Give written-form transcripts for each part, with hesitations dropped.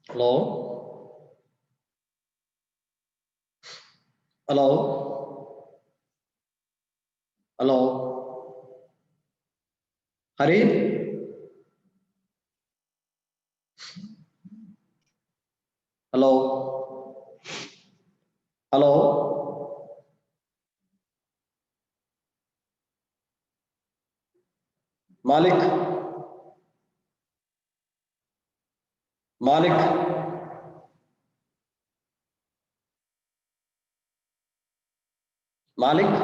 Hello hello hello Hari hello hello Malik Malik Malik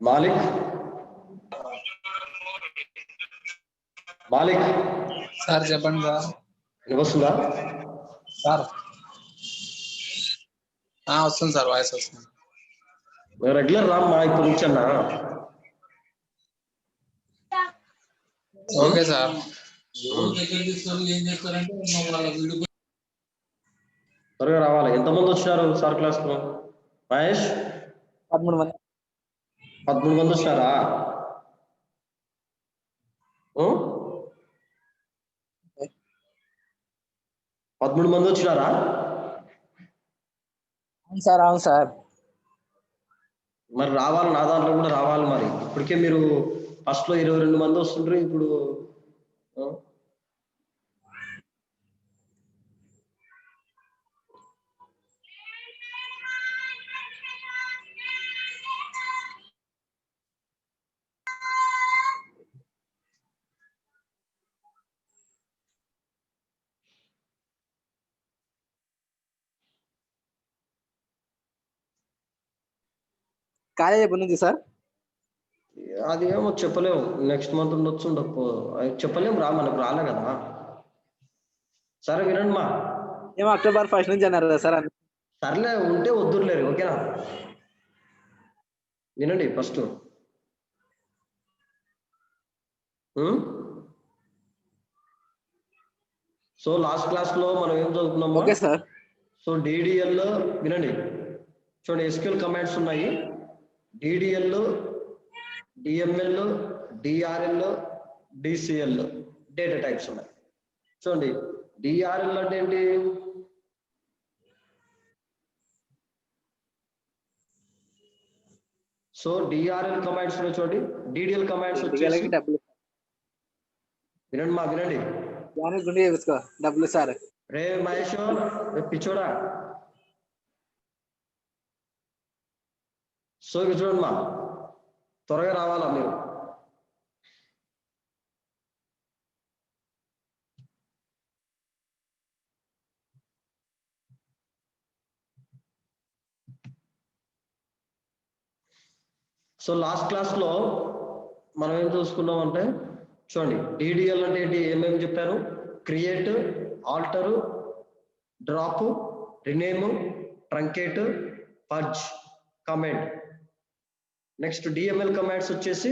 Malik Malik sir చెప్పండి sir. వినిపిస్తుందా? Sir వస్తుంది సార్, వాయిస్ వస్తుంది. రెగ్యులర్ రామ్మా ఇప్పుడు నుంచి అన్నా. Okay sir. త్వరగా రావాలి. ఎంతమంది వచ్చినారు సార్ క్లాస్ కు? మహేష్ 13 మంది. 13 మంది వచ్చినారా? 13 మంది వచ్చినారా? అవును సార్, అవును సార్. మరి రావాలి, నా దాంట్లో కూడా రావాలి. మరి ఇప్పటికే మీరు ఫస్ట్ లో 22 మంది వస్తుంటారు. ఇప్పుడు కాలేజ్ ఎప్పటి నుంచి సార్? అది ఏమో చెప్పలేము. నెక్స్ట్ మంత్ ఉండొచ్చు, ఉండకపో చెప్పలేము. మనకు రాలే కదా. సరే వినండి మా, ఏమో అక్టోబర్ 1 నుంచి అన్నారు కదా సార్. సర్లే ఉంటే వద్దురులేరు. ఓకేనా? వినండి ఫస్ట్. సో లాస్ట్ క్లాస్ లో మనం ఏం చదువుకున్నాము? Okay sir. సో డిడిఎల్ వినండి, చూడండి. ఎస్క్యూఎల్ కమాండ్స్ ఉన్నాయి. DDL, DML, DRL, DCL data types ఉన్నాయి. చూడండి, డిఆర్ఎల్ అంటే ఏంటి? సో డిఆర్ఎల్ కమాండ్స్ లో చూడండి, డిడిఎల్ కమాండ్స్ వచ్చేసి వినండి మా, వినండి. డబ్బులు సార్. రే మహేష్, పిచ్చోడా. సో ఇక చూడండి మా, త్వరగా రావాలా మీరు. సో లాస్ట్ క్లాస్ లో మనం ఏం చూసుకున్నాం అంటే, చూడండి, డిడిఎల్ అంటే ఏంటి, ఏమేమి చెప్పాను? Create, alter, drop, rename, truncate, purge, comment. Next DML commands వచ్చేసి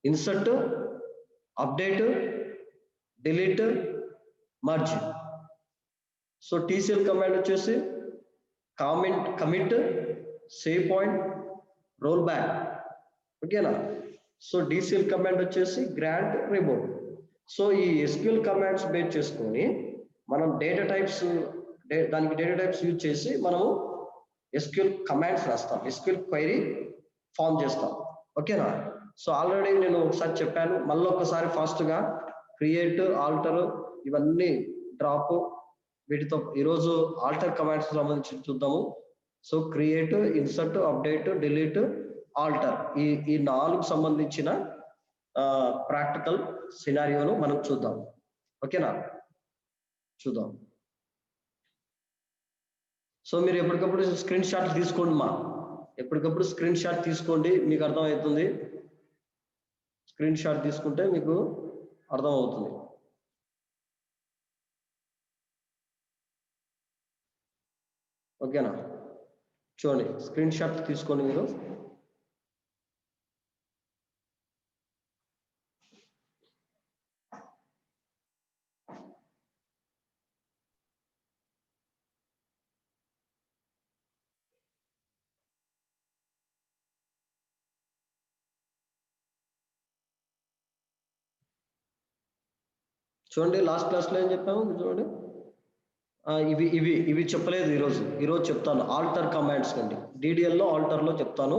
insert, update, delete, merge. So TCL command వచ్చేసి comment, commit, save point, roll back. ఓకేనా? సో డిసిఎల్ కమాండ్ వచ్చేసి గ్రాంట్, రిమూవ్. సో ఈ ఎస్క్యూఎల్ కమాండ్స్ బేస్ చేసుకొని మనం data types, దానికి data types use చేసి మనము ఎస్క్యూఎల్ కమాండ్స్ రాస్తాం, ఎస్క్యూఎల్ క్వైరీ ఫామ్ చేస్తాం. ఓకేనా? సో ఆల్రెడీ నేను ఒకసారి చెప్పాను, మళ్ళీ ఒకసారి ఫాస్ట్గా. క్రియేట్, ఆల్టర్, ఇవన్నీ డ్రాప్, వీటితో ఈరోజు ఆల్టర్ కమాండ్స్ సంబంధించి చూద్దాము. So create, insert, update, delete, alter, ఈ 4 సంబంధించిన ప్రాక్టికల్ సినారియోను మనం చూద్దాం. ఓకేనా? చూద్దాం. సో మీరు ఎప్పటికప్పుడు స్క్రీన్ షాట్ తీసుకోండి మా, ఎప్పటికప్పుడు స్క్రీన్ షాట్ తీసుకోండి, మీకు అర్థమవుతుంది. స్క్రీన్ షాట్ తీసుకుంటే మీకు అర్థమవుతుంది. ఓకేనా? చూడండి, స్క్రీన్ షాట్ తీసుకోండి మీరు. చూడండి లాస్ట్ క్లాస్లో ఏం చెప్పాము చూడండి. ఇవి ఇవి ఇవి చెప్పలేదు ఈరోజు చెప్తాను. ఆల్టర్ కమాండ్స్ అండి, డిడిఎల్లో ఆల్టర్లో చెప్తాను.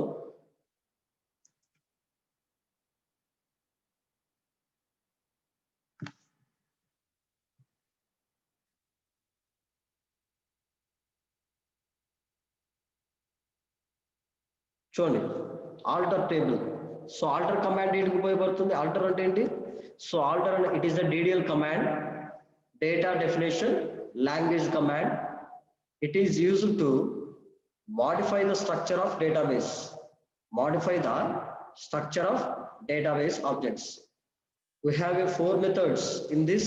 చూడండి alter table. So alter command ఏంటికి ఉపయోగపడుతుంది? ఆల్టర్ అంటే ఏంటి? సో ఆల్టర్ అంటే it is the DDL command, data definition language command. It is used to modify the structure of database, objects. We have 4 methods in this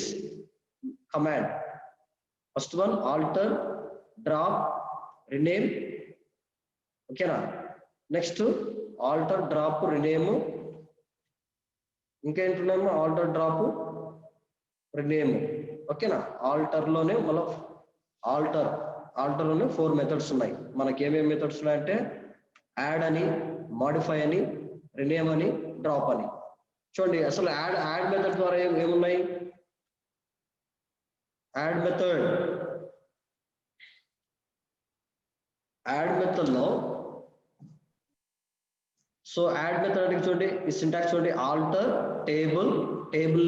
command. First one, alter, drop, rename. Okay na? Next, alter, drop, rename. ఇంకా ఏంటున్నాము? Alter, drop, rename. ఓకేనా? ఆల్టర్లోనే మళ్ళీ ఆల్టర్లోనే 4 methods ఉన్నాయి. మనకి ఏమేమి methods ఉన్నాయంటే add అని, modify అని, rename అని, డ్రాప్ అని. చూడండి అసలు యాడ్ మెథడ్ ద్వారా ఏమున్నాయి? యాడ్ మెథడ్లో సో యాడ్ మెథడ్ అంటే చూడండి ఈ సింటాక్స్ చూడండి, alter table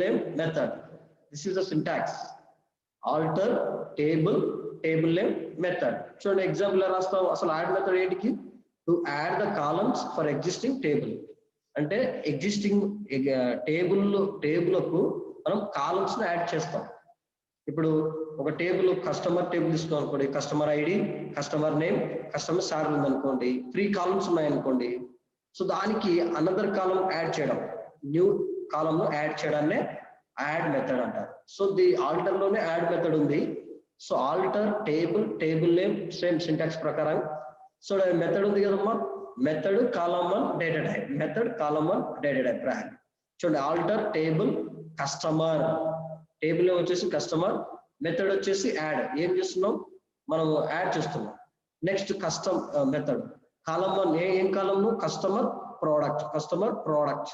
name method. This is the syntax, alter table name method. చూడండి ఎగ్జాంపుల్ రాస్తాం. అసలు యాడ్ మెథడ్ ఏంటికి? To add the columns for existing table. అంటే ఎగ్జిస్టింగ్ టేబుల్కు మనం కాలమ్స్ ని యాడ్ చేస్తాం. ఇప్పుడు ఒక టేబుల్, కస్టమర్ టేబుల్ తీసుకున్నాం అనుకోండి, customer ID, customer name, customer salary ఉందనుకోండి, 3 కాలమ్స్ ఉన్నాయనుకోండి. సో దానికి అనదర్ కాలం యాడ్ చేయడం, న్యూ కాలంలో యాడ్ చేయడాన్నే యాడ్ మెథడ్ అంటారు. సో ది ఆల్టర్ లోనే యాడ్ మెథడ్ ఉంది. So alter table name same syntax ప్రకారం. సో మెథడ్ ఉంది కదమ్మా, method column 1 data type, method column 1 data type రాయాలి. చూడండి alter table customer, table name వచ్చేసి కస్టమర్, మెథడ్ వచ్చేసి యాడ్. ఏం చేస్తున్నాం మనం? యాడ్ చేస్తున్నాం. నెక్స్ట్ కస్టమ్ మెథడ్ కాలమ్ 1 ఏం కాలమ్? Customer product.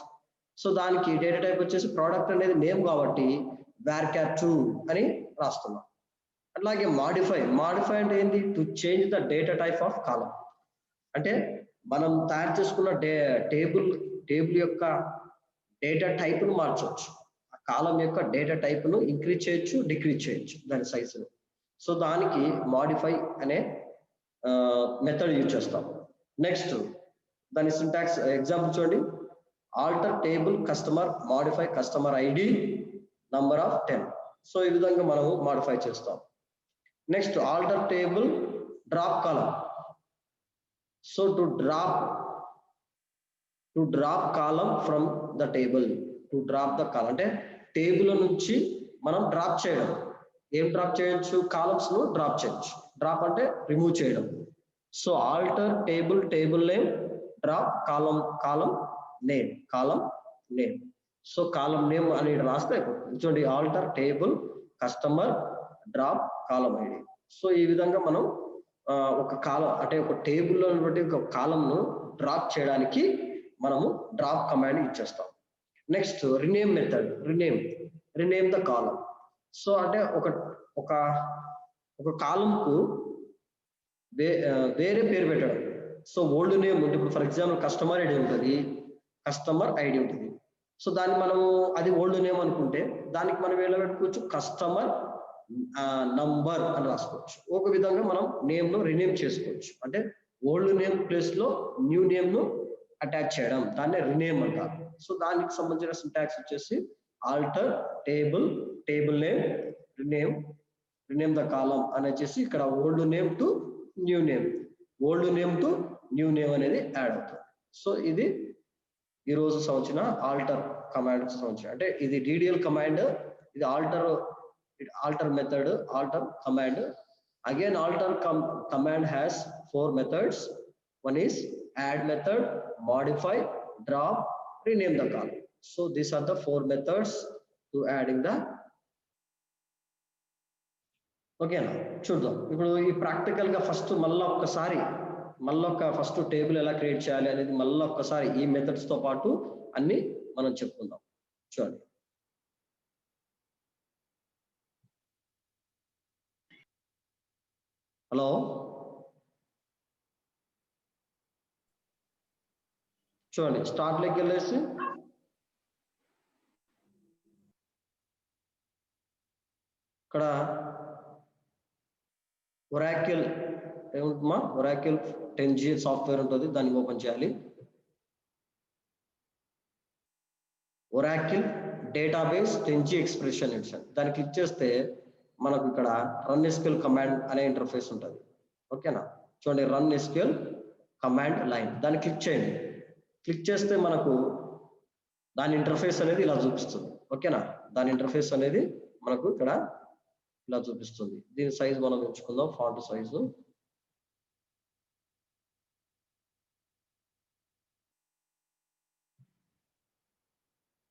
సో దానికి డేటా టైప్ వచ్చేసి ప్రోడక్ట్ అనేది నేమ్ కాబట్టి varchar 2 అని రాస్తున్నాం. అట్లాగే మాడిఫై అంటే ఏంటి? To change the data type of column. అంటే మనం తయారు చేసుకున్న టేబుల్ యొక్క డేటా టైప్ ను మార్చవచ్చు. ఆ కాలం యొక్క డేటా టైప్ ను ఇంక్రీజ్ చేయొచ్చు, డిక్రీజ్ చేయొచ్చు దాని సైజును. సో దానికి మాడిఫై అనే మెథడ్ యూజ్ చేస్తాం. నెక్స్ట్ దాని సింటాక్స్ ఎగ్జాంపుల్ చూడండి, alter table customer, modify customer ID, number of 10. So ఈ విధంగా మనము మాడిఫై చేస్తాం. Next alter table drop column. So to drop column from the table, to drop the column అంటే table నుంచి మనం డ్రాప్ చేయడం. ఏం డ్రాప్ చేయొచ్చు? కాలమ్స్ ను డ్రాప్ చేయొచ్చు. డ్రాప్ అంటే రిమూవ్ చేయడం. So alter table name, drop column name. So column name అని రాస్తే అయిపోతుంది. చూడండి alter table customer, drop column ID. So ఈ విధంగా మనం ఒక కాలం అంటే ఒక టేబుల్లో ఉన్నటువంటి ఒక కాలంను డ్రాప్ చేయడానికి మనము డ్రాప్ కమాండ్ ఇచ్చేస్తాం. Next rename method, rename the column. So అంటే ఒక కాలంకు వేరే పేరు పెట్టడం. సో ఓల్డ్ నేమ్ ఉంటుంది. ఇప్పుడు ఫర్ ఎగ్జాంపుల్ కస్టమర్ ఐడి ఉంటుంది, సో దాన్ని మనము అది ఓల్డ్ నేమ్ అనుకుంటే దానికి మనం ఎలా పెట్టుకోవచ్చు? కస్టమర్ నంబర్ అని రాసుకోవచ్చు. ఒక విధంగా మనం నేమ్ ను రినేమ్ చేసుకోవచ్చు. అంటే ఓల్డ్ నేమ్ ప్లేస్ లో న్యూ నేమ్ ను అటాచ్ చేయడం, దాన్ని రినేమ్ అంటారు. సో దానికి సంబంధించిన సింటాక్స్ వచ్చేసి alter table name, rename the column అని వచ్చేసి ఇక్కడ old name to new name అనేది యాడ్ అవుతుంది. సో ఇది ఈ రోజు సంబంధించిన ఆల్టర్ కమాండ్ సంబంధించిన, అంటే ఇది డిడిఎల్ కమాండ్, ఇది alter method, alter command. Again alter command has 4 methods. One is add method, modify, drop, rename the column. So these are the 4 methods to adding the. ఓకేనా? చూద్దాం ఇప్పుడు ఈ ప్రాక్టికల్ గా first first table ఎలా create చేయాలి అనేది మళ్ళీ ఒక్కసారి ఈ మెథడ్స్ తో పాటు అన్ని మనం చెప్పుకుందాం. చూడండి హలో చూడండి స్టార్ట్ లోకి వెళ్ళేసి ఇక్కడ ఒరాకిల్ ఏముంటుందా ఒరాకిల్ 10G సాఫ్ట్వేర్ ఉంటుంది, దాన్ని ఓపెన్ చేయాలి. Oracle database 10G expression edition దాన్ని క్లిక్ చేస్తే మనకు ఇక్కడ రన్ ఎస్క్యూఎల్ కమాండ్ అనే ఇంటర్ఫేస్ ఉంటుంది. ఓకేనా, చూడండి రన్ ఎస్క్యూఎల్ కమాండ్ లైన్ దాన్ని క్లిక్ చేయండి. క్లిక్ చేస్తే మనకు దాని ఇంటర్ఫేస్ అనేది ఇలా చూపిస్తుంది. ఓకేనా, దాని ఇంటర్ఫేస్ అనేది మనకు ఇక్కడ ఇలా చూపిస్తుంది. దీని సైజ్ మనం ఎంచుకుందాం, ఫాంట్ సైజు.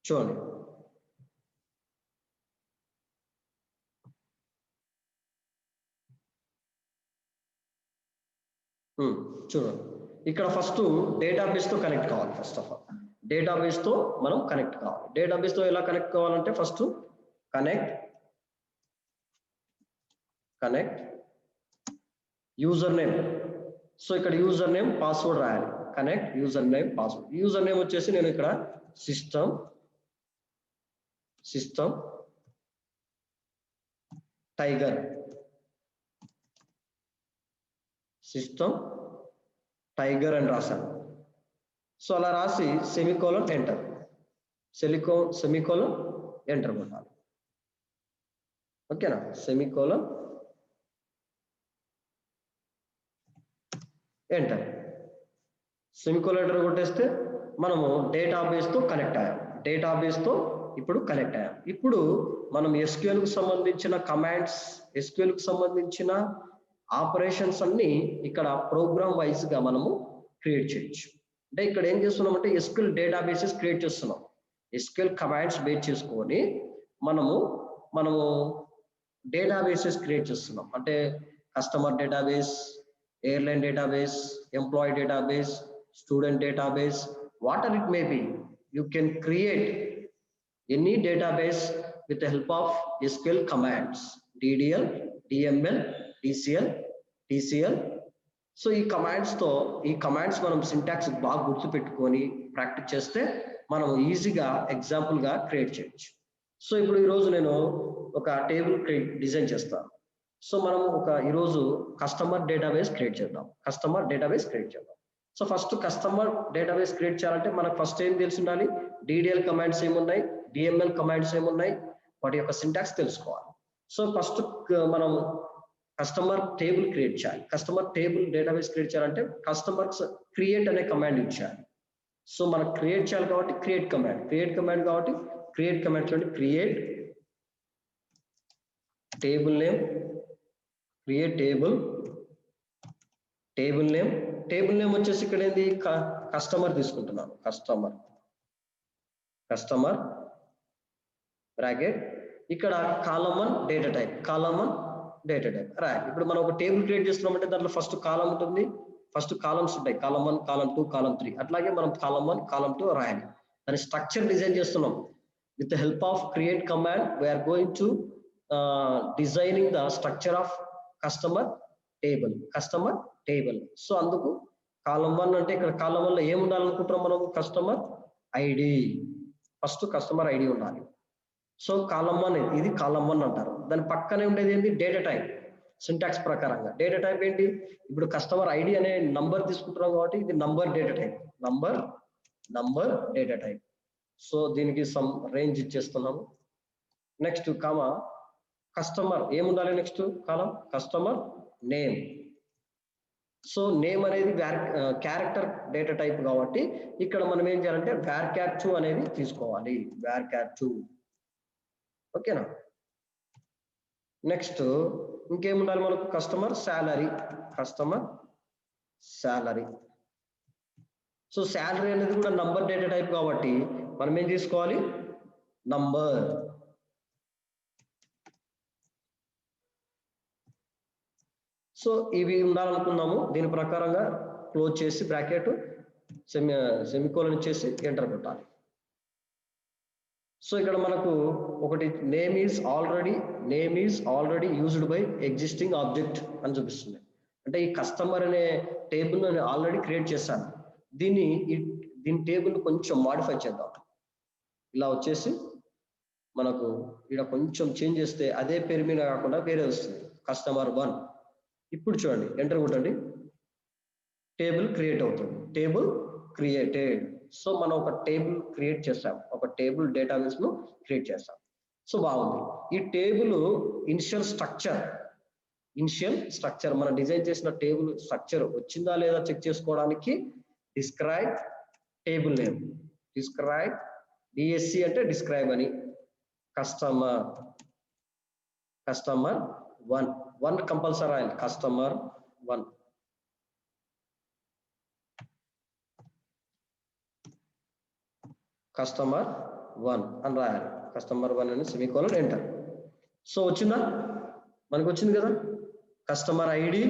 చూడండి చూడండి ఇక్కడ ఫస్ట్ డేటాబేస్ తో కనెక్ట్ కావాలి. ఫస్ట్ ఆఫ్ ఆల్ డేటాబేస్ తో మనం కనెక్ట్ కావాలి. డేటాబేస్ తో ఎలా కనెక్ట్ కావాలంటే first connect user name. So ఇక్కడ యూజర్ నేమ్ పాస్వర్డ్ రాయాలి. Connect user name password. User name వచ్చేసి నేను ఇక్కడ సిస్టమ్ టైగర్ అని రాశాను. సో అలా రాసి సెమికోలన్ ఎంటర్ కొట్టాలి. ఓకేనా, సెమికోలన్ ఎంటర్ కొట్టేస్తే మనము డేటాబేస్ తో కనెక్ట్ అయ్యాం. ఇప్పుడు మనం SQL కు సంబంధించిన కమాండ్స్, SQL కు సంబంధించిన ఆపరేషన్స్ అన్ని ఇక్కడ ప్రోగ్రామ్ వైజ్ గా మనము క్రియేట్ చేయొచ్చు. అంటే ఇక్కడ ఏం చేస్తున్నాం అంటే SQL డేటాబేసెస్ క్రియేట్ చేస్తున్నాం. SQL కమాండ్స్ బేస్ చేసుకొని మనము డేటాబేసెస్ క్రియేట్ చేస్తున్నాం. అంటే customer database, airline database, employee database, student database, what are it may be. You can create any database with the help of SQL commands, DDL, DML, DCL, TCL. So ఈ commands మనం syntax బాగా గుర్తుపెట్టుకొని practice చేస్తే మనం ఈజీగా example గా create చేయొచ్చు. So ఇప్పుడు ఈరోజు నేను ఒక టేబుల్ డిజైన్ చేస్తాను. సో మనం ఈరోజు కస్టమర్ డేటాబేస్ క్రియేట్ చేద్దాం. So first customer database create చేయాలంటే మనకు ఫస్ట్ ఏం తెలిసి ఉండాలి, DDL కమాండ్స్ ఏమున్నాయి, DML కమాండ్స్ ఏమున్నాయి, వాటి యొక్క సింటాక్స్ తెలుసుకోవాలి. సో ఫస్ట్ మనం కస్టమర్ టేబుల్ క్రియేట్ చేయాలి. కస్టమర్ టేబుల్ డేటాబేస్ క్రియేట్ చేయాలంటే కస్టమర్స్ క్రియేట్ అనే కమాండ్ యూజ్ చేయాలి. సో మనం క్రియేట్ చేయాలి కాబట్టి క్రియేట్ కమాండ్ చూడండి, క్రియేట్ టేబుల్ నేమ్ వచ్చేసి ఇక్కడ ఏంది కస్టమర్ తీసుకుంటున్నాను. కస్టమర్ బ్రాకెట్ ఇక్కడ కాలమ్ 1 డేటా టైప్ రాయాలి. ఇప్పుడు మనం ఒక టేబుల్ క్రియేట్ చేస్తున్నామంటే దాంట్లో ఫస్ట్ కాలమ్ ఉంటుంది, ఫస్ట్ కాలమ్స్ ఉంటాయి, కాలమ్ 1, కాలమ్ 2, కాలమ్ 3. అట్లాగే మనం కాలమ్ 1, కాలమ్ 2 రాయాలి. దాని స్ట్రక్చర్ డిజైన్ చేస్తున్నాం. With the help of create command we're going to designing the structure of customer table. So అందుకు కాలమ్ 1 అంటే ఇక్కడ కాలమ్ 1 లో ఏం ఉండాలనుకుంటున్నాం మనం, customer ID. First customer ID ఉండాలి. సో కాలమ్ 1 ఇది కాలమ్ 1 అంటారు. దాని పక్కనే ఉండేది ఏంటి, డేటా టైప్. సింటాక్స్ ప్రకారంగా డేటా టైప్ ఏంటి, ఇప్పుడు కస్టమర్ ఐడి అనే నంబర్ తీసుకుంటున్నాం కాబట్టి ఇది నంబర్ డేటా టైప్. సో దీనికి సమ్ రేంజ్ ఇచ్చేస్తున్నాము. నెక్స్ట్ కస్టమర్ ఏముండాలి, నెక్స్ట్ కాలం కస్టమర్ నేమ్. సో నేమ్ అనేది క్యారెక్టర్ డేటా టైప్ కాబట్టి ఇక్కడ మనం ఏం చేయాలంటే varchar2 అనేది తీసుకోవాలి. varchar2. ఓకేనా, నెక్స్ట్ ఇంకేముండాలి మనకు, కస్టమర్ శాలరీ. సో శాలరీ అనేది కూడా నంబర్ డేటా టైప్ కాబట్టి మనం ఏం తీసుకోవాలి, నంబర్. సో ఇవి ఉండాలనుకున్నాము. దీని ప్రకారంగా క్లోజ్ చేసి బ్రాకెట్ సెమికోలన్ ఇచ్చేసి ఎంటర్ కొట్టాలి. సో ఇక్కడ మనకు ఒకటి name is already used by existing object అని చూపిస్తుంది. అంటే ఈ కస్టమర్ అనే టేబుల్ నేను ఆల్రెడీ క్రియేట్ చేశాను. దీని టేబుల్ కొంచెం మాడిఫై చేద్దాం. ఇలా వచ్చేసి మనకు ఇక్కడ కొంచెం చేంజ్ చేస్తే అదే పేరు మీద కాకుండా వేరే వస్తుంది, కస్టమర్ 1. ఇప్పుడు చూడండి, ఎంటర్ కొట్టండి, టేబుల్ క్రియేట్ అవుతుంది, టేబుల్ క్రియేటెడ్. సో మనం ఒక టేబుల్ క్రియేట్ చేస్తాం, ఒక టేబుల్ డేటాబేస్ ను క్రియేట్ చేస్తాం. సో బాగుంది. ఈ టేబుల్ ఇనిషియల్ స్ట్రక్చర్ మనం డిజైన్ చేసిన టేబుల్ స్ట్రక్చర్ వచ్చిందా లేదా చెక్ చేసుకోవడానికి describe table name, describe DSC అంటే డిస్క్రైబ్ అని, కస్టమర్ 1 కంపల్సరీ రాయాలి, కస్టమర్ 1. కస్టమర్ 1 అని రాయాలి, కస్టమర్ 1 అని సెమీకోలన్ ఎంటర్. సో వచ్చిందా, మనకు వచ్చింది కదా, customer ID,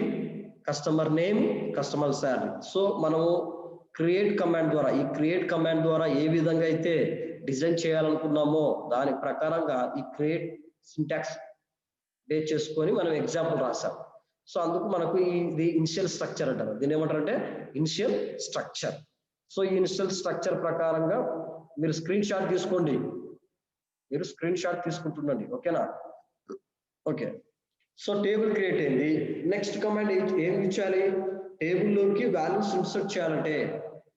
customer name, customer salary. So మనము క్రియేట్ కమాండ్ ద్వారా, ఈ క్రియేట్ కమాండ్ ద్వారా ఏ విధంగా అయితే డిజైన్ చేయాలనుకున్నామో దాని ప్రకారంగా ఈ క్రియేట్ సింటాక్స్ బేస్ చేసుకొని మనం ఎగ్జాంపుల్ రాసాం. సో అందుకు మనకు ఇది ఇనిషియల్ స్ట్రక్చర్ అంటారు. దీన్ని ఏమంటారంటే ఇనిషియల్ స్ట్రక్చర్. సో ఈ ఇనిషియల్ స్ట్రక్చర్ ప్రకారంగా మీరు స్క్రీన్ షాట్ తీసుకోండి, మీరు స్క్రీన్ షాట్ తీసుకుంటుండండి, ఓకేనా? ఓకే. సో టేబుల్ క్రియేట్ అయింది. నెక్స్ట్ కమాండ్ ఏం ఇచ్చాలి, టేబుల్లోకి వాల్యూస్ ఇన్సర్ట్ చేయాలంటే,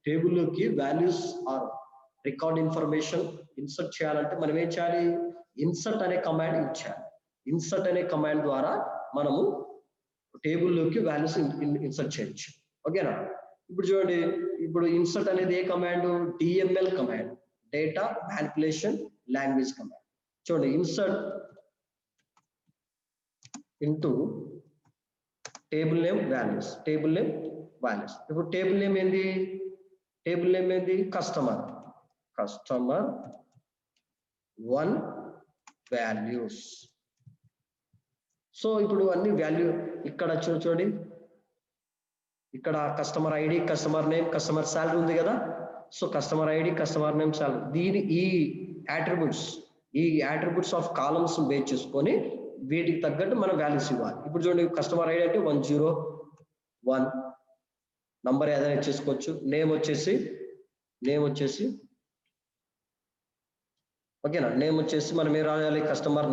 టేబుల్లోకి values or record information insert చేయాలంటే మనం ఏం చేయాలి, ఇన్సర్ట్ అనే కమాండ్ ఇచ్చాలి. ఇన్సర్ట్ అనే కమాండ్ ద్వారా మనము టేబుల్లోకి వాల్యూస్ ఇన్సర్ట్ చేయొచ్చు, ఓకేనా? ఇప్పుడు చూడండి, ఇప్పుడు ఇన్సర్ట్ అనేది ఏ command, DML command, data manipulation language command. చూడండి, insert into table name values, table name values. ఇప్పుడు టేబుల్ నేమ్ ఏంది, టేబుల్ నేమ్ ఏంది, కస్టమర్ 1 వాల్యూస్. సో ఇప్పుడు అన్ని వాల్యూ ఇక్కడ చూడండి, ఇక్కడ customer ID, customer name, customer salary ఉంది కదా. So customer ID, customer name, salary, ఈ యాట్రిబ్యూట్స్ ఆఫ్ కాలమ్స్ బేస్ చేసుకొని వీటికి తగ్గట్టు మనం వాల్యూస్ ఇవ్వాలి. ఇప్పుడు చూడండి, కస్టమర్ ఐడి అంటే 101, నంబర్ ఏదైనా ఇచ్చేసుకోవచ్చు. నేమ్ వచ్చేసి ఓకేనా, నేమ్ వచ్చేసి మనం ఏం రాయాలి, కస్టమర్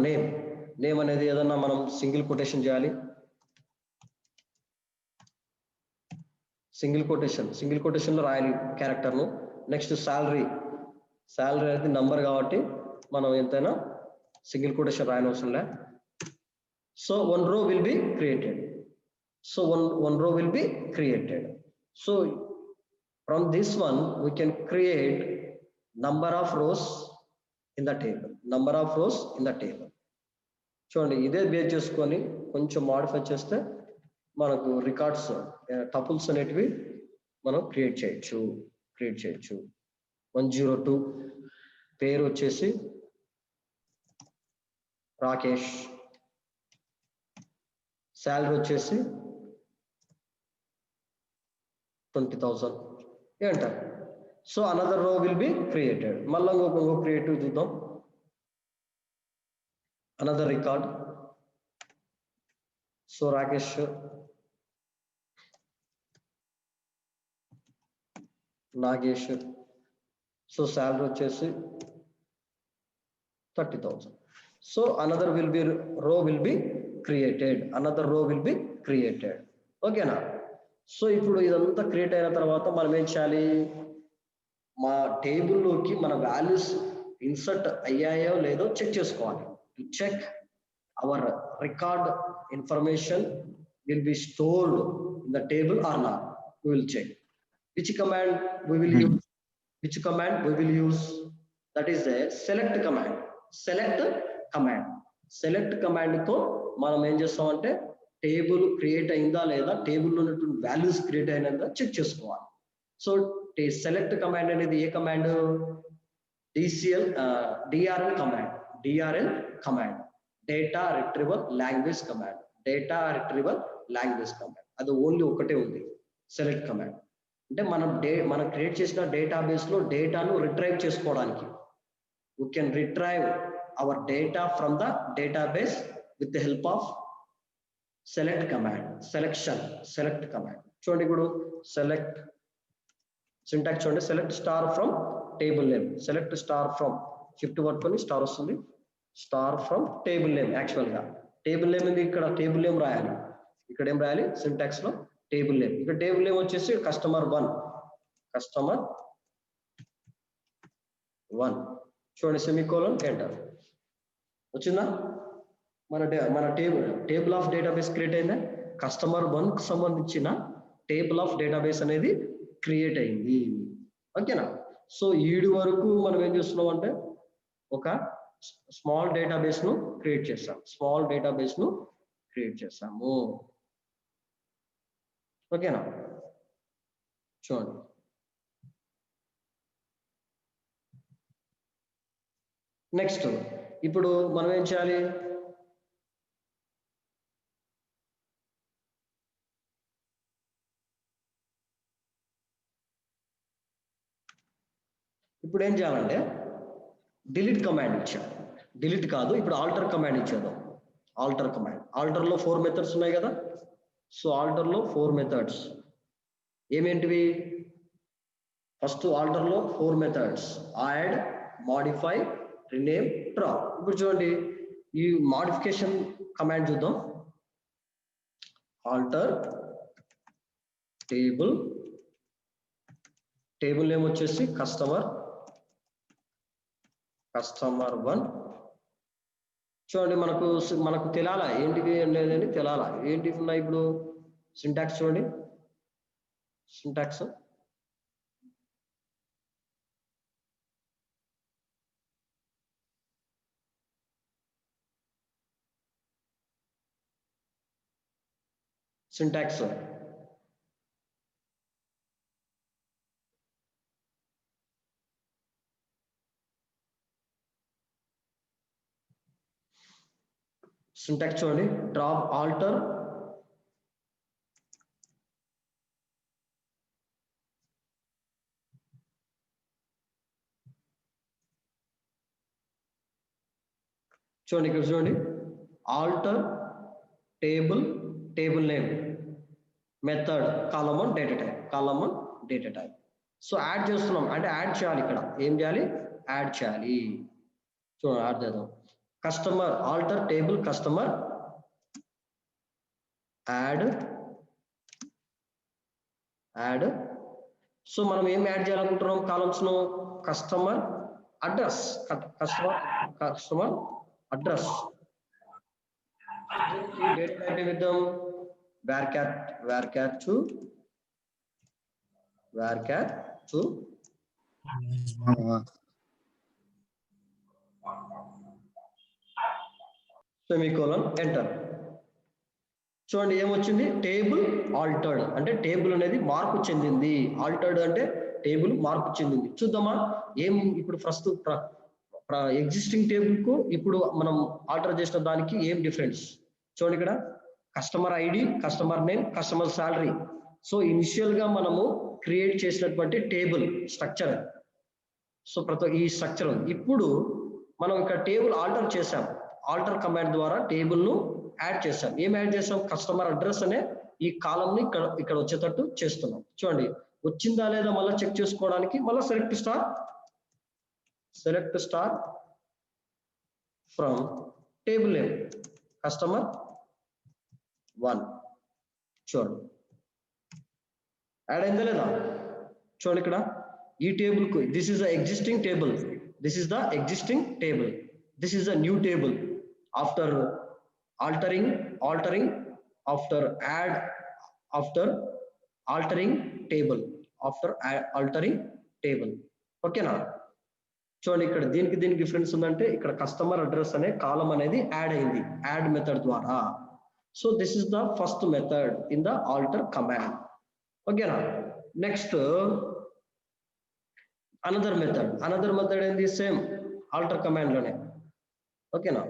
నేమ్ అనేది ఏదన్నా మనం సింగిల్ కొటేషన్ చేయాలి, సింగిల్ కొటేషన్ లో రాయాలి క్యారెక్టర్ను. నెక్స్ట్ శాలరీ అనేది నంబర్ కాబట్టి మనం ఎంతైనా సింగిల్ కొటేషన్ రాయనవసరం లే. So one row will be created. So one row will be created. So from this one we can create number of rows in the table. చూడండి, ఇదే base చేసుకొని కొంచెం modify చేస్తే మనకు రికార్డ్స్ టపుల్స్ అనేటివి మనం create చేయొచ్చు. 102 పేరు వచ్చేసి రాకేష్, శాలరీ వచ్చేసి 20,000 అంటారు. సో అనదర్ రో విల్ బి క్రియేటెడ్. మళ్ళీ ఇంకొక క్రియేటివ్ చూద్దాం, another record. So Rakesh, Nagesh, so salary వచ్చేసి 30,000. సో అనదర్ రో విల్ బి క్రియేటెడ్, ఓకేనా? సో ఇప్పుడు ఇదంతా క్రియేట్ అయిన తర్వాత మనం ఏం చేయాలి, మా టేబుల్లోకి మన వాల్యూస్ ఇన్సర్ట్ అయ్యాయో లేదో చెక్ చేసుకోవాలి. To check our record information will be stored in the table or not, we will check which command we will use. That is a select command తో మనం ఏం చేస్తామంటే టేబుల్ క్రియేట్ అయిందా లేదా, టేబుల్లో ఉన్నటువంటి వాల్యూస్ క్రియేట్ అయినా చెక్ చేసుకోవాలి. సో సెలెక్ట్ కమాండ్ అనేది ఏ command, DRL command, data retrieval language command. అది ఓన్లీ ఒకటే ఉంది, సెలెక్ట్ కమాండ్. అంటే మనం క్రియేట్ చేసిన డేటాబేస్ లో డేటాను రిట్రైవ్ చేసుకోవడానికి, we can retrieve our data from the database with the help of select command, select command చూడండి. ఇప్పుడు సెలెక్ట్ సింటాక్స్ చూడండి. Select star from table name, select star from shift పట్టుకొని స్టార్ వస్తుంది. Star from table name. Actual గా table name ఉంది, ఇక్కడ table name రాయాలి. ఇక్కడ ఏం రాయాలి? సింటాక్స్ లో టేబుల్ నేమ్. ఇక్కడ టేబుల్ నేమ్ వచ్చేసి కస్టమర్ 1 చూడండి. సెమీకోలన్ ఎంటర్ వచ్చిందా? మన టేబుల్ ఆఫ్ డేటాబేస్ క్రియేట్ అయిందా? కస్టమర్ 1 కు సంబంధించిన టేబుల్ ఆఫ్ డేటాబేస్ అనేది క్రియేట్ అయింది. ఓకేనా? సో ఈడు వరకు మనం ఏం చేస్తున్నాం అంటే ఒక స్మాల్ డేటాబేస్ ను క్రియేట్ చేస్తాము. ఓకేనా? చూడండి. నెక్స్ట్ ఇప్పుడు మనం ఏం చేయాలి? ఇప్పుడు ఏం చేయాలంటే డిలీట్ కమాండ్ ఇచ్చాం. డిలీట్ కాదు, ఇప్పుడు ఆల్టర్ కమాండ్ ఇచ్చేద్దాం. Alter command. ఆల్టర్ లో 4 మెథడ్స్ ఉన్నాయి కదా. సో ఆల్టర్ లో 4 మెథడ్స్ ఏమేంటివి? ఫస్ట్ ఆల్టర్ లో 4 methods add, modify, rename, drop. ఇప్పుడు చూడండి ఈ మాడిఫికేషన్ కమాండ్ చూద్దాం. ఆల్టర్ టేబుల్ నేమ్ వచ్చేసి కస్టమర్ 1. చూడండి మనకు తెలాలా ఏంటివి లేదని తెలాలా. ఏంటివి ఉన్నాయి ఇప్పుడు? సింటాక్స్ చూడండి. సింటాక్స్ సింటాక్స్ చూడండి. డ్రాప్, ఆల్టర్, చూడండి ఇక్కడ చూడండి. Alter table name, method, column 1 data type. So add చేస్తున్నాం అంటే యాడ్ చేయాలి. ఇక్కడ ఏం చేయాలి? యాడ్ చేయాలి. చూడండి యాడ్ చేద్దాం. Customer alter table customer add. So మనం ఏం యాడ్ చేయాలనుకుంటున్నాం? కాలమ్స్ ను కస్టమర్ అడ్రస్. డేటా టైప్ ఏమిద్దాం? varchar 2 semicolon enter. చూడండి ఏమొచ్చింది? టేబుల్ ఆల్టర్డ్ అంటే టేబుల్ అనేది మార్పు చెందింది. ఆల్టర్డ్ అంటే టేబుల్ మార్పు చెందింది. చూద్దామా ఏం? ఇప్పుడు ఎగ్జిస్టింగ్ టేబుల్ కు ఇప్పుడు మనం ఆల్టర్ చేసిన దానికి ఏం డిఫరెన్స్ చూడండి. ఇక్కడ customer ID, customer name, customer salary. So initial గా మనము క్రియేట్ చేసినటువంటి టేబుల్ స్ట్రక్చర్. సో ఈ స్ట్రక్చర్ ఉంది. ఇప్పుడు మనం ఇక్కడ టేబుల్ ఆల్టర్ చేసాం. ఆల్టర్ కమాండ్ ద్వారా టేబుల్ ను యాడ్ చేసాం. ఏం యాడ్ చేసాం? కస్టమర్ అడ్రస్ అనే ఈ కాలమ్ ని ఇక్కడ వచ్చేటట్టు చేస్తున్నాం. చూడండి వచ్చిందా లేదా మళ్ళీ చెక్ చేసుకోవడానికి మళ్ళీ select star from table name customer 1. చూడండి యాడ్ అయిందా లేదా? చూడండి ఇక్కడ ఈ టేబుల్ కు this is the existing table, this is the new table after altering after altering table. ఓకేనా? చూడండి ఇక్కడ దీనికి డిఫరెన్స్ ఉందంటే ఇక్కడ కస్టమర్ అడ్రస్ అనే కాలం అనేది యాడ్ అయింది యాడ్ మెథడ్ ద్వారా. So this is the first method in the alter command. ఓకేనా? నెక్స్ట్ అనదర్ మెథడ్ ఏంది? సేమ్ ఆల్టర్ కమాండ్ లోనే. ఓకేనా?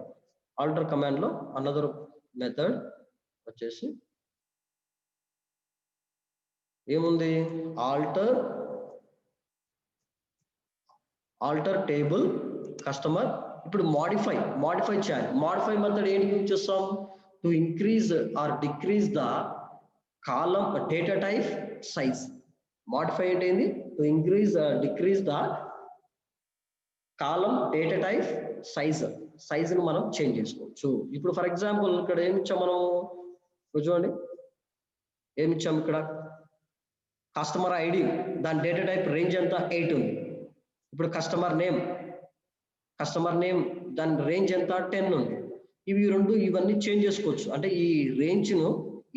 ఆల్టర్ కమాండ్ లో అనదర్ మెథడ్ వచ్చేసి ఏముంది? Alter table customer. ఇప్పుడు మాడిఫై చేయాలి. మాడిఫై మెథడ్ ఏంటి యూజ్ చేస్తాం? To increase or decrease the column data type size. Modify అంటే ఏంది? To increase decrease the column data type size ను మనం చేంజ్ చేసుకోవచ్చు. ఇప్పుడు ఫర్ ఎగ్జాంపుల్ ఇక్కడ ఏమి ఇచ్చాం మనం చూడండి, ఏమి ఇచ్చాం ఇక్కడ కస్టమర్ ఐడి, దాని డేటా టైప్ రేంజ్ ఎంత 8 ఉంది. ఇప్పుడు కస్టమర్ నేమ్ దాని రేంజ్ ఎంత 10 ఉంది. ఇవన్నీ చేంజ్ చేసుకోవచ్చు. అంటే ఈ రేంజ్ ను,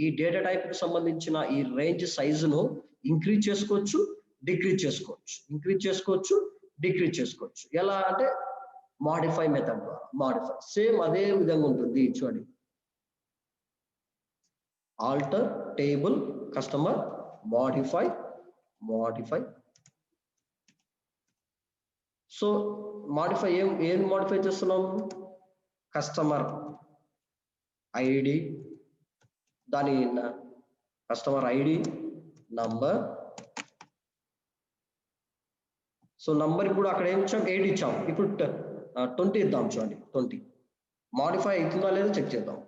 ఈ డేటా టైప్ కు సంబంధించిన ఈ రేంజ్ సైజును ఇంక్రీజ్ చేసుకోవచ్చు, డిక్రీజ్ చేసుకోవచ్చు. ఎలా అంటే మాడిఫై మెథడ్ ద్వారా. మాడిఫై సేమ్ అదే విధంగా ఉంటుంది. చూడండి, alter table customer modify. So modify ఏం మాడిఫై చేస్తున్నాం? కస్టమర్ ఐడి, దాని customer ID number. So number ఇప్పుడు అక్కడ ఏం ఇచ్చాం? 8 ఇచ్చాం. ఇప్పుడు 20 ఇద్దాం. చూడండి 20 మాడిఫై అవుతుందా లేదా చెక్ చేద్దాం.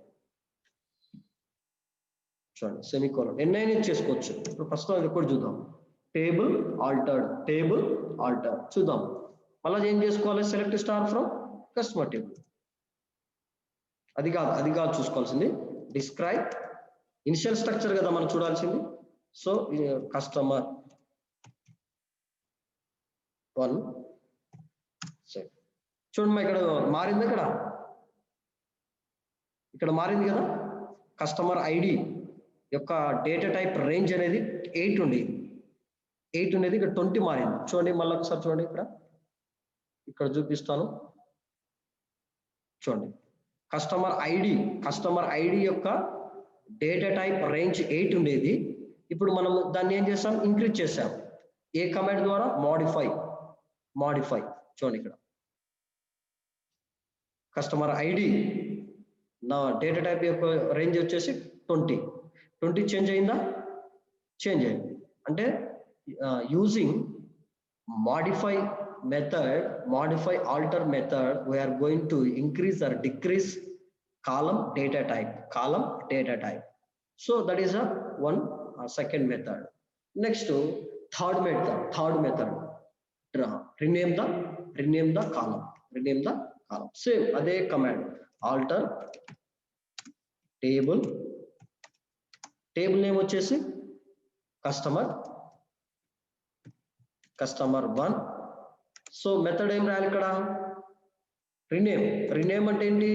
చూడండి సెమీకోలన్ ఎన్నైనా చేసుకోవచ్చు. ఇప్పుడు ఫస్ట్ అది కూడా చూద్దాం. టేబుల్ ఆల్టర్ చూద్దాం. మళ్ళీ ఏం చేసుకోవాలి? Select star from customer table. అది కాదు చూసుకోవాల్సింది. డిస్క్రైబ్ ఇనిషియల్ స్ట్రక్చర్ కదా మనం చూడాల్సింది. సో కస్టమర్ 1 చూడండి, ఇక్కడ మారింది. ఇక్కడ మారింది కదా. కస్టమర్ ఐడి యొక్క డేటా టైప్ రేంజ్ అనేది 8 ఉండేది. 8 ఉండేది, ఇక్కడ 20 మారింది. చూడండి మళ్ళీ ఒకసారి చూడండి, ఇక్కడ చూపిస్తాను. చూడండి కస్టమర్ ఐడి యొక్క డేటా టైప్ రేంజ్ 8 ఉండేది. ఇప్పుడు మనం దాన్ని ఏం చేస్తాం? ఇంక్రీజ్ చేసాం. ఏ కమాండ్ ద్వారా? మాడిఫై. చూడండి ఇక్కడ కస్టమర్ ఐడి నా డేటా టైప్ యొక్క రేంజ్ వచ్చేసి 20 చేంజ్ అయిందా? చేంజ్ అయింది. అంటే using modify alter method we're going to increase or decrease column data type. So that is one second method. Next third method rename the column. Same అదే command alter table name వచ్చేసి customer 1. So method ఏం రాయాలి ఇక్కడ? Rename అంటే ఏంటి?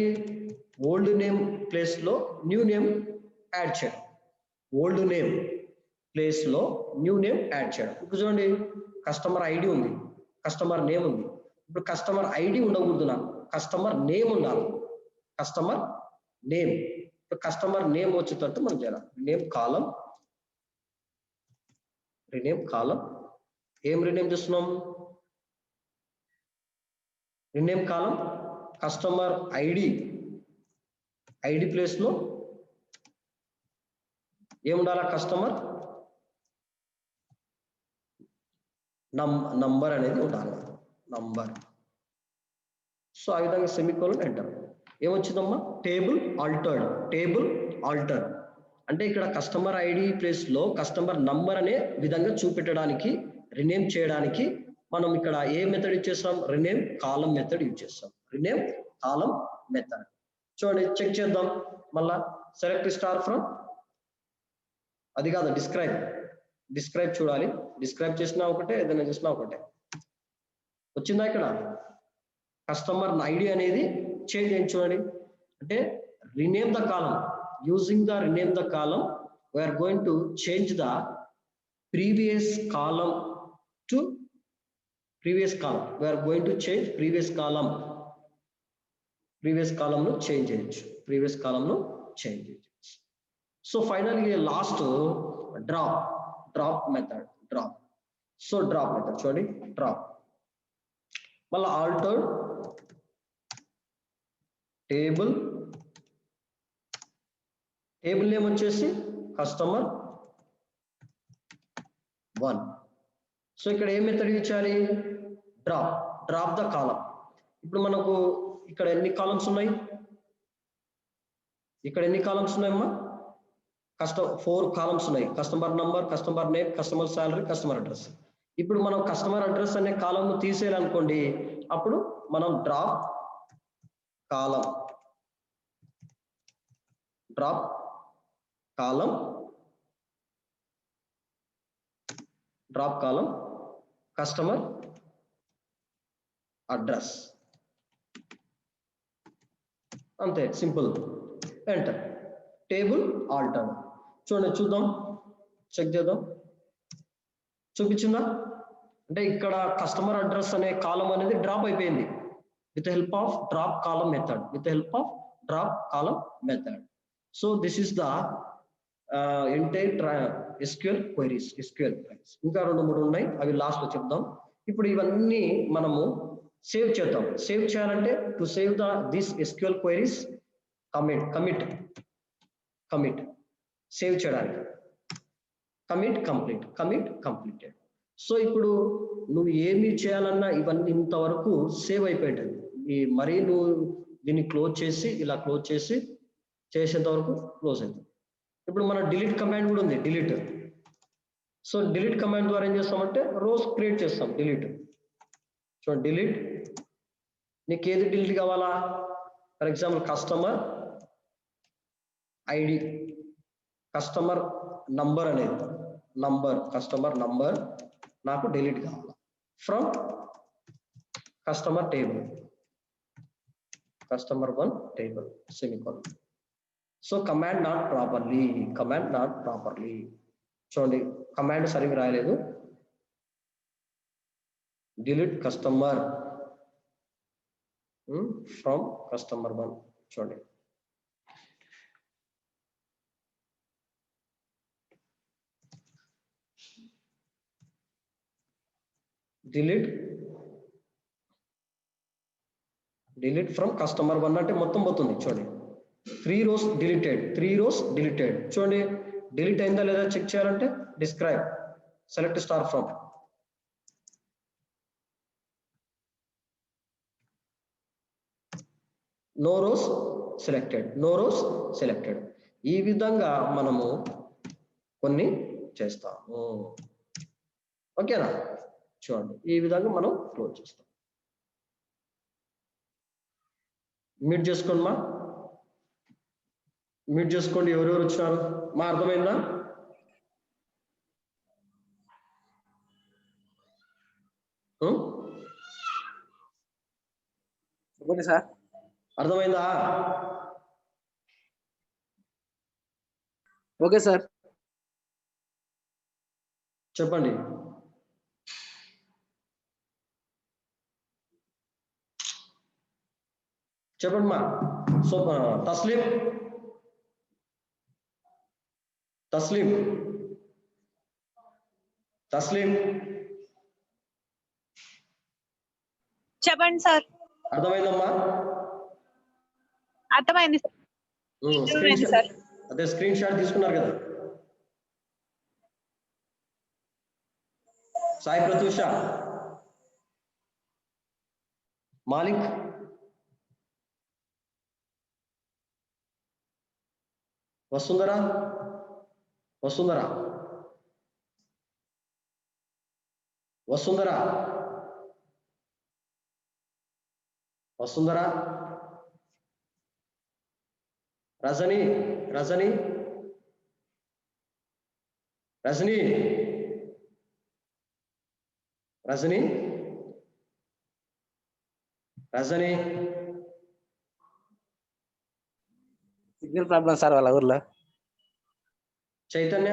Old name place లో new name add చేయడం. ఇప్పుడు చూడండి, కస్టమర్ ఐడి ఉంది, కస్టమర్ నేమ్ ఉంది. ఇప్పుడు కస్టమర్ ఐడి ఉండకూడదు, నాకు కస్టమర్ నేమ్ ఉండాలి. కస్టమర్ నేమ్ వచ్చేటట్టు మనం చేయాలి. రీనేమ్ కాలం. ఏం రీనేమ్ చేస్తున్నాం? రీనేమ్ కాలం కస్టమర్ ఐడి ప్లేస్ లో ఏముండాలా? కస్టమర్ నంబర్ అనేది ఉండాలి. సో ఆ విధంగా సెమీకోలన్ ఎంటర్. ఏమొచ్చిందమ్మా? టేబుల్ ఆల్టర్ అంటే ఇక్కడ కస్టమర్ ఐడి ప్లేస్ లో కస్టమర్ నంబర్ అనే విధంగా చూపెట్టడానికి, రీనేమ్ చేయడానికి మనం ఇక్కడ ఏ మెథడ్ యూజ్ చేస్తాం? రీనేమ్ కాలం మెథడ్ యూజ్ చేస్తాం. చూడండి చెక్ చేద్దాం. మళ్ళా సెలెక్ట్ స్టార్ ఫ్రమ్, అది కాదు డిస్క్రైబ్ చూడాలి. డిస్క్రైబ్ చేసినా ఒకటే, ఏదైనా చేసినా ఒకటే. వచ్చిందా? ఇక్కడ కస్టమర్ ఐడి అనేది చేంజ్ అయింది. చూడండి, అంటే rename the column. Using the rename the column we're going to change the previous column to previous column. We're going to change previous కాలంను చేంజ్ చేయొచ్చు. సో ఫైనల్గా last drop method. So drop method చూడండి, మళ్ళీ alter table name వచ్చేసి customer 1. So ఇక్కడ ఏ method use చేయాలి? Drop the column. ఇప్పుడు మనకు ఇక్కడ ఎన్ని కాలమ్స్ ఉన్నాయి? ఇక్కడ ఎన్ని కాలమ్స్ ఉన్నాయమ్మా? 4 కాలమ్స్ ఉన్నాయి. Customer number, customer name, customer salary, customer address. ఇప్పుడు మనం కస్టమర్ అడ్రస్ అనే కాలమ్ తీసేయాలనుకోండి, అప్పుడు మనం డ్రాప్ కాలం కస్టమర్ అడ్రస్, అంతే, సింపుల్. ఎంటర్. Table alter. చూద్దాం, చెక్ చేద్దాం. చూపించిందా? అంటే ఇక్కడ కస్టమర్ అడ్రస్ అనే కాలం అనేది డ్రాప్ అయిపోయింది with help of drop column method. So this is the entire SQL queries. ఇంకా 2-3 ఉన్నాయి, అవి లాస్ట్ లో చెప్దాం. ఇప్పుడు ఇవన్నీ మనము సేవ్ చేద్దాం. సేవ్ చేయాలంటే to save this SQL queries, commit save చేయడానికి కమిట్ కంప్లీటెడ్. సో ఇప్పుడు నువ్వు ఏమి చేయాలన్నా ఇవన్నీ ఇంతవరకు సేవ్ అయిపోయింది. మరీ నువ్వు దీన్ని ఇలా క్లోజ్ చేసి చేసేంత వరకు క్లోజ్ అయింది. ఇప్పుడు మన డిలీట్ కమాండ్ కూడా ఉంది, డిలీట్. సో డిలీట్ కమాండ్ ద్వారా ఏం చేస్తామంటే రోస్ క్రియేట్ చేస్తాం. డిలీట్. చూడండి, డిలీట్. నీకు ఏది డిలీట్ కావాలా? For example customer ID, customer number అనేది కస్టమర్ నంబర్ నాకు డిలీట్ కావాలి from customer table, customer 1 table, semicolon. So command not properly. చూడండి, కమాండ్ సరిగ్గా రాయలేదు. Delete customer from customer 1. చూడండి, డిలీట్ ఫ్రమ్ కస్టమర్ 1 అంటే మొత్తం పోతుంది. చూడండి, 3 rows డిలీటెడ్. చూడండి, డిలీట్ అయిందా లేదా చెక్ చేయాలంటే describe, select star from. No rows selected. ఈ విధంగా మనము కొన్ని చేస్తాము. ఓకేనా? చూడండి, ఈ విధంగా మనం క్లోజ్ చేస్తాం. మ్యూట్ చేసుకోండి ఎవరెవరు వచ్చినారు. అర్థమైందా? సార్ అర్థమైందా? Okay sir. చెప్పండి. మా. సో తస్లీం చెప్పండి సార్. అర్థమైందమ్మా? అర్థమైంది సార్. అదే స్క్రీన్ షాట్ తీసుకున్నారు కదా. సాయి ప్రత్యూష, మాలిక్, వసుంధరా, రజనీ, సిగ్నల్ ప్రాబ్లం సార్ వాళ్ళ ఊర్లో. చైతన్య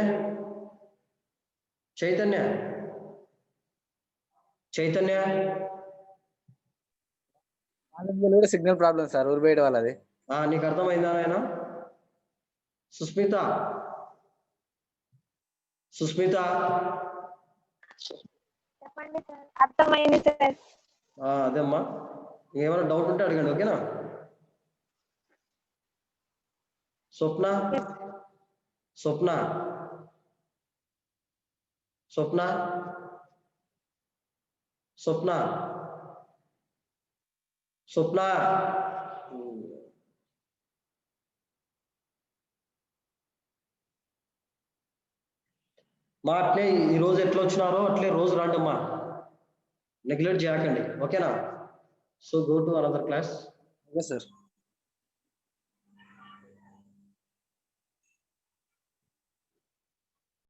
కూడా సిగ్నల్ ప్రాబ్లం సార్, ఊరు బయట వాళ్ళది. నీకు అర్థమైందా నాయన? సుస్మిత చెప్పండి సార్. అర్థమైంది సార్. అదేమ్మా, ఏమైనా డౌట్ ఉంటే అడగండి. ఓకేనా? స్వప్న మా అట్లే ఈ రోజు ఎట్లా వచ్చినారో అట్లే రోజు రండమ్మా, నెగ్లెక్ట్ చేయకండి, ఓకేనా? So go to another class. Okay sir.